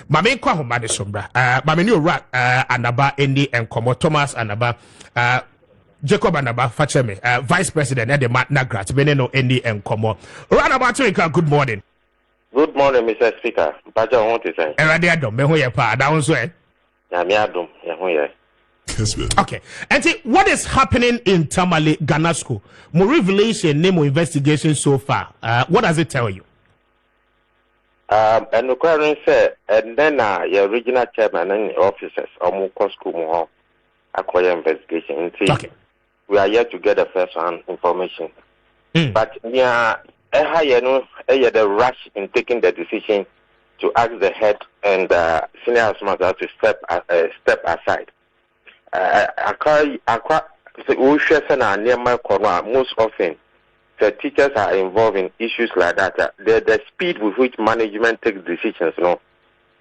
Mame kwa homa de sombra. Mame ni ora Anaba Endi Enkomo Thomas Anaba Jacob Anaba Facheme, Vice President at the Nagrat, Beneno Endi Enkomo. Anaba Chika, good morning. Good morning, Mr. Speaker. Baja want to say. Eradiado, Mehoya Pa, down so. Yamiadum, Yahoya. Kessben. Okay. And see, what is happening in Tamale, GHANASCO? More revelation, name or investigation so far. What does it tell you? And the current said, and then your regional chairman and officers or more school acquire investigation. Okay. We are yet to get the first hand information. But yeah, the rush in taking the decision to ask the head and senior master to step aside. Most often the teachers are involved in issues like that. The speed with which management takes decisions,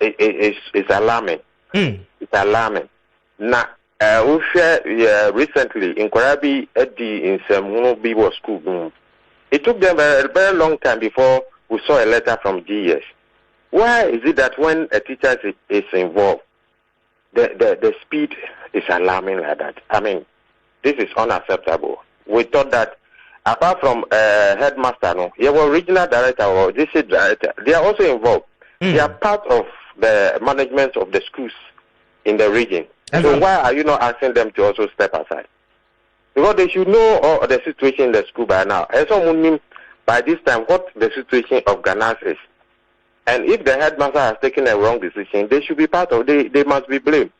is alarming. It's alarming. Now, recently in Kwarabi in some school, it took them a very long time before we saw a letter from GS. Why is it that when a teacher is involved, the speed is alarming like that? I mean, this is unacceptable. We thought that apart from headmaster, your regional director or district director, they are also involved. They are part of the management of the schools in the region. So why are you not asking them to also step aside? Because they should know the situation in the school by now. And so mean by this time what the situation of Ghana is. And if the headmaster has taken a wrong decision, they should be part of it. They must be blamed.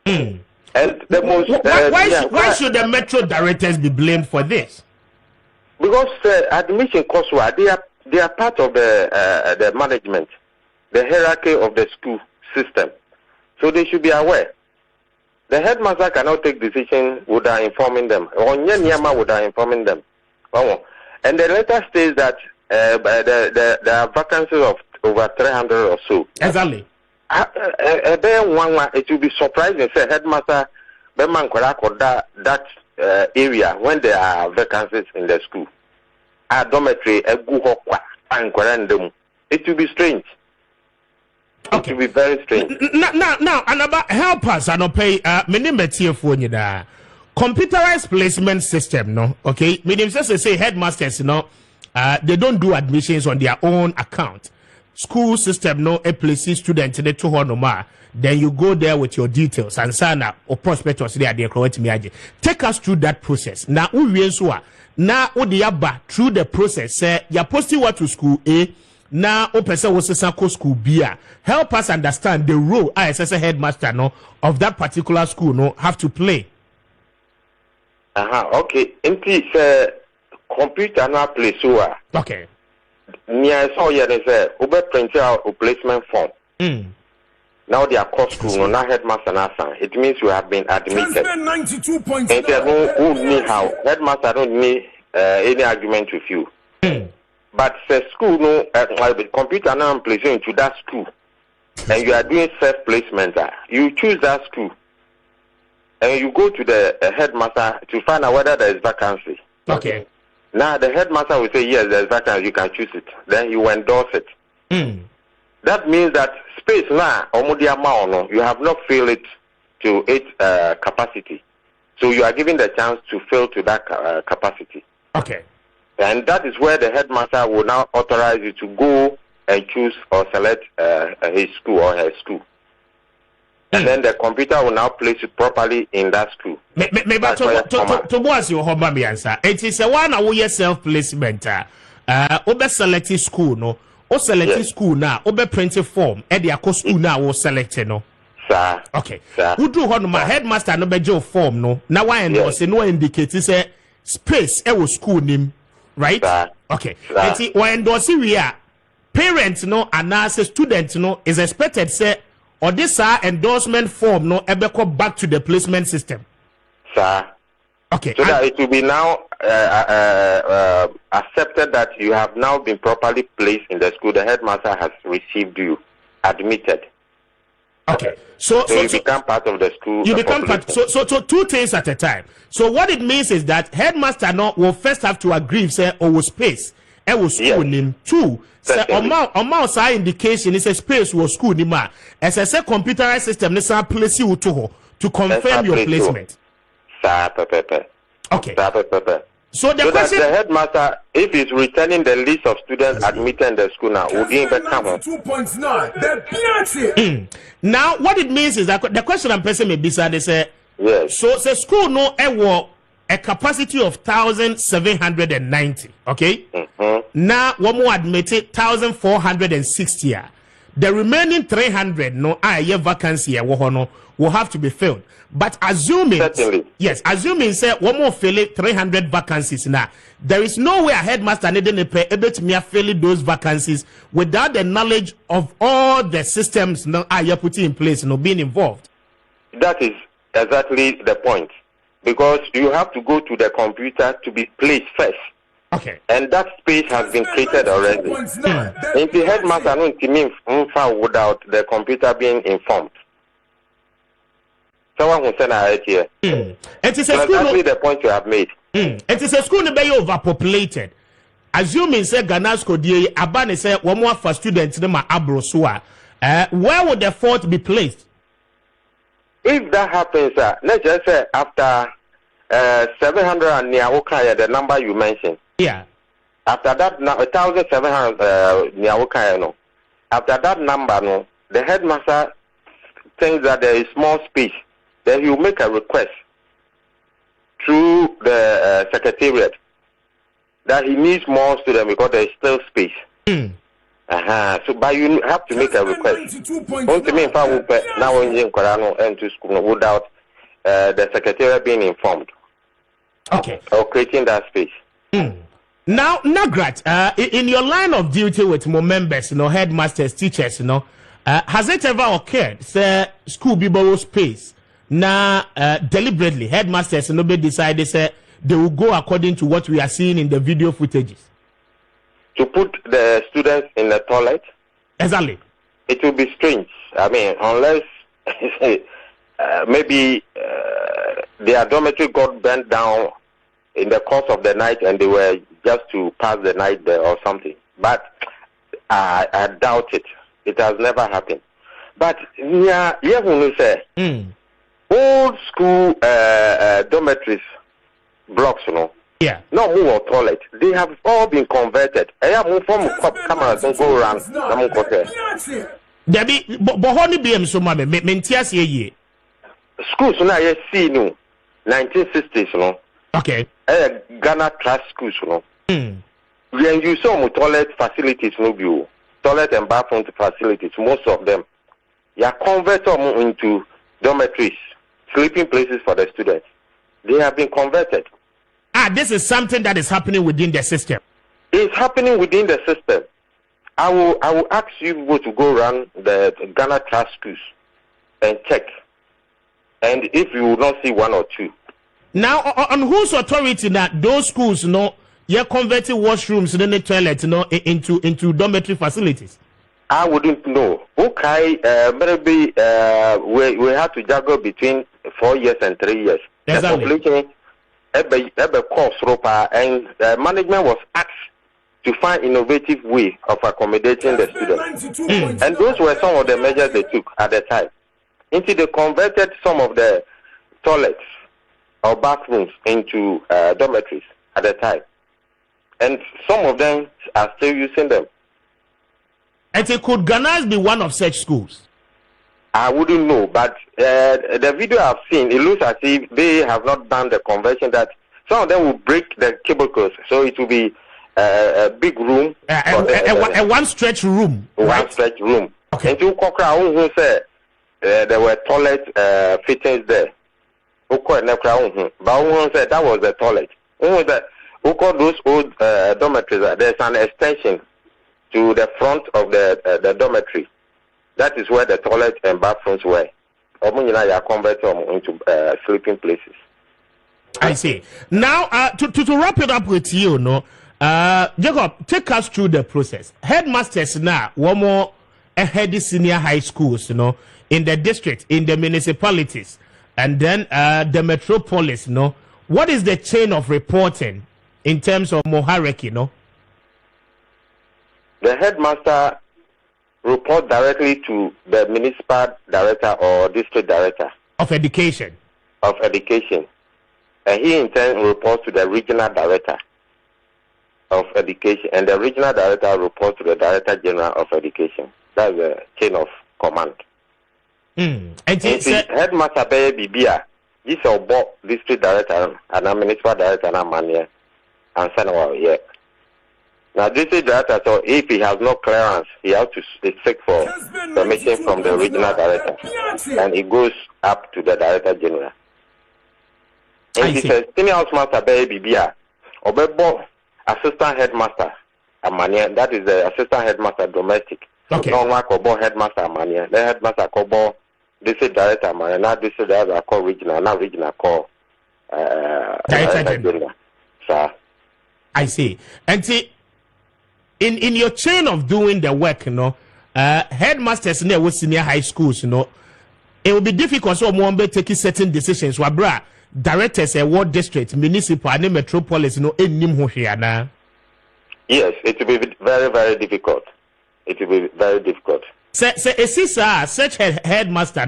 And the most why should the metro directors be blamed for this? Because admission costs they are part of the management, the hierarchy of the school system. So they should be aware. The headmaster cannot take decision without informing them, or Nyanyama without informing them. And the letter states that there are vacancies of over 300 or so. Exactly. It will be surprising if a headmaster that area when there are vacancies in the school. Dormitory, it will be strange. Okay. It will be very strange. Now, Anaba, help us. I don't pay. Computerized placement system, no. Okay. Meaning, just say headmasters, they don't do admissions on their own account. School system, no, a placing student in the 200. Then you go there with your details and sign up or prospectus there. Take us through that process. Now, now, through the process, say you're posting what to school A. Now, person was a school B. Help us understand the role as a headmaster of that particular school have to play. Okay. Into computer now play so. Okay. Near so there is a Uber printer or placement form. Now they are cost school, not headmaster Nasa. It means you have been admitted. And how headmaster don't need any argument with you. But the school computer now placing into that school, and you are doing self placement. You choose that school, and you go to the headmaster to find out whether there is vacancy. Okay. Now the headmaster will say yes, there is vacancy. You can choose it. Then you endorse it. That means that space now, you have not filled it to its capacity. So you are given the chance to fill to that capacity. Okay. And that is where the headmaster will now authorize you to go and choose or select his school or her school. And then the computer will now place it properly in that school. To was your home answer. It is a one hour self placement. Obe selected school, no. O selected school now, obe printed form, Eddie Ako school now was selected, no. Sir. Okay. Who do my headmaster no bejo form, no. Now I know say no indicate say space was school name, right? Sir. Okay. And see when endorse we are parents no and as a student no is expected say or this endorsement form no ebeko back to the placement system. Sir. Okay. So that it will be now accepted that you have now been properly placed in the school. The headmaster has received you, admitted. Okay. So you become part of the school. You become part. So two things at a time. So what it means is that headmaster will first have to agree, say, space. was school name. Two, say amount say indication is a space was school name. As I say, computerized system is a place you to confirm your placement. Okay. So the question, the headmaster, if he's returning the list of students admitted in the school now, would he even come on? 2.9. Now, what it means is that the question I'm pressing me beside is, yes. So the school no a capacity of 1,790. Okay. Now, one more admitted 1,460. The remaining 300 no vacancy will have to be filled. But assuming, certainly, yes, assuming say one more fill 300 vacancies now, there is no way a headmaster needing able to fill those vacancies without the knowledge of all the systems now are putting in place, being involved. That is exactly the point, because you have to go to the computer to be placed first. Okay. And that space has been created already. In the headmaster no mean without the computer being informed. Someone who sent out here. It is exactly the point you have made. It is a school to be overpopulated. Assuming say GHANASCO die abane say one more for students ma abrosoa. Where would the fault be placed? If that happens, let's just say after 700 and near the number you mentioned. Yeah. After that, 1,700 no. After that number, no, the headmaster thinks that there is small space. Then he will make a request through the secretariat that he needs more students because there is still space. So, but you have to make a request. Without the secretariat being informed. Okay. Or creating that space. Now, Nagrat, in your line of duty with more members, headmasters, teachers, has it ever occurred, say, school be borrow space? Now, deliberately, headmasters decided, say, they will go according to what we are seeing in the video footages. To put the students in the toilet? Exactly. It will be strange. I mean, unless maybe their dormitory got bent down in the course of the night and they were just to pass the night there or something. But I doubt it. It has never happened. But yeah, when we say old school dormitories blocks, yeah, no more toilet. They have all been converted. I have moved from cameras and go around. Debbie, Bohoni BM so mame, Mentias ye. Schools now you see 1960s, Okay. Ghana trust schools, When you saw toilet facilities, toilet and bathroom facilities, most of them, you are converted into dormitories, sleeping places for the students. They have been converted. This is something that is happening within the system. It's happening within the system. I will ask you to go around the Ghana trust schools and check. And if you will not see one or two. Now, on whose authority that those schools, you're converting washrooms in the toilet, into dormitory facilities? I wouldn't know. Okay, maybe we have to juggle between 4 years and 3 years. Exactly. The population, course, and management was asked to find innovative way of accommodating the students. And those were some of the measures they took at the time. Until they converted some of the toilets or bathrooms into dormitories at the time. And some of them are still using them. And could Ghana be one of such schools? I wouldn't know, but the video I've seen, it looks as if they have not done the conversion that some of them will break the cubicles, so it will be a big room. A one stretch room. One stretch room. Okay. And you who said there were toilet fittings there. But who said that was the toilet. Who that? Who called those old dormitories? There's an extension to the front of the dormitory. That is where the toilet and bathrooms were. Are converted into sleeping places. I see. Now, to wrap it up with you, Jacob, take us through the process. Headmasters now, one more head senior high schools, in the district, in the municipalities, and then the metropolis, What is the chain of reporting in terms of hierarchy, the headmaster report directly to the municipal director or district director of education. And he in turn reports to the regional director of education, and the regional director reports to the director general of education. That's the chain of command. And headmaster Beye Bibia, this is district director and municipal director and mania and Senator. Yeah. Now, district director, so if he has no clearance, he has to seek for permission from the regional director, and it goes up to the director general. And he says, senior housemaster Beye Bibia, Obebo assistant headmaster Amania, that is the assistant headmaster domestic. Okay. No one Kobo headmaster Amania, the headmaster Kobo district director Amania, not district director call regional, not regional call director general. Sir. I see. And see, in your chain of doing the work, headmasters in the senior high schools, it will be difficult so one be taking certain decisions. Wabra directors a ward district, municipal, and metropolis, Yes, it will be very, very difficult. It will be very difficult. Say, such headmaster,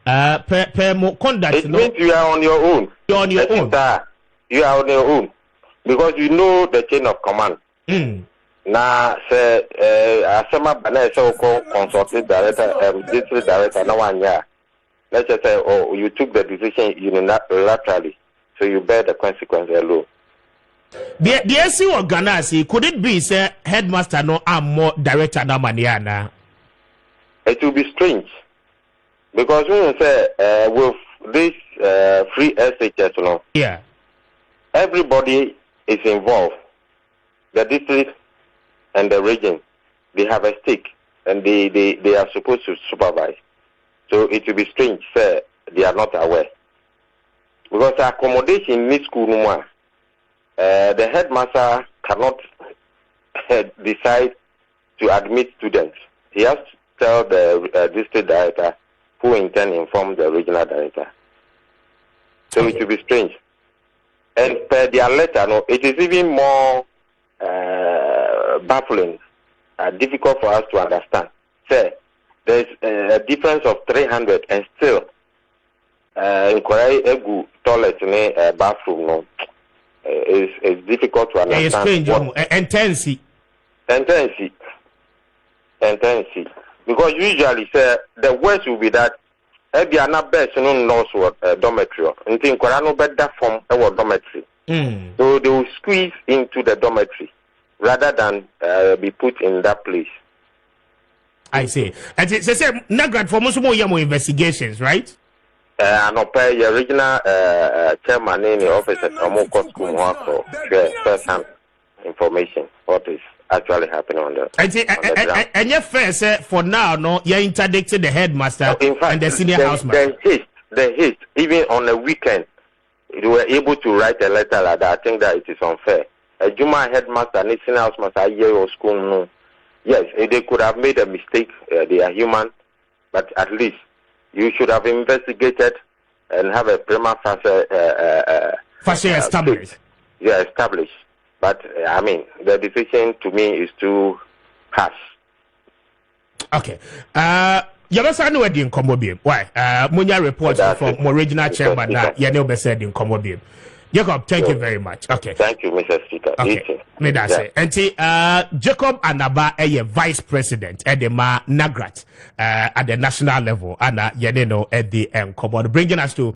per more conduct. It means you are on your own. You're on your own. You are on your own because you know the chain of command. Now, say, Asama Bana so called consulting director, district director, no one year. Let's just say, oh, you took the decision unilaterally, so you bear the consequences alone. The SC or Ganasi, could it be, say, headmaster no am more director than Maniana? It will be strange because when you say with this free SHS, yeah, everybody is involved. The district and the region, they have a stake, and they are supposed to supervise. So it will be strange, say they are not aware. Because the accommodation in this school, the headmaster cannot decide to admit students. He has to tell the district director, who in turn inform the regional director. So it will be strange. And per their letter, it is even more baffling, difficult for us to understand. Say, there's a difference of 300 and still inquiry egu toilet in a bathroom is difficult to understand. Intensity. Because usually say the worst will be that if you are not best no knows what dormitory. And think no better from our dormitory. So they will squeeze into the dormitory rather than be put in that place. I see. And say Nagrad for most more investigations, right? And pay the original chairman in the office at Omoko School for first hand information what is actually happening on the and your first for now, you're interdicting the headmaster and the senior housemaster. The haste, even on the weekend, they were able to write a letter like that. I think that it is unfair. A Juma headmaster and senior housemaster year or school, no. Yes, they could have made a mistake. They are human, but at least you should have investigated and have a prima facie established. Yeah, established. But I mean, the decision to me is too harsh. Okay. Yabasa no wedi nkomo biem. Why? Munya report from my regional chairman na ye no be said in nkomo biem. Jacob, thank you very much. Okay. Thank you, Mr. Speaker. Okay. Me da say. Enti Jacob Anaba vice president at the Nagrat at the national level and ye no at the nkomo bringing us to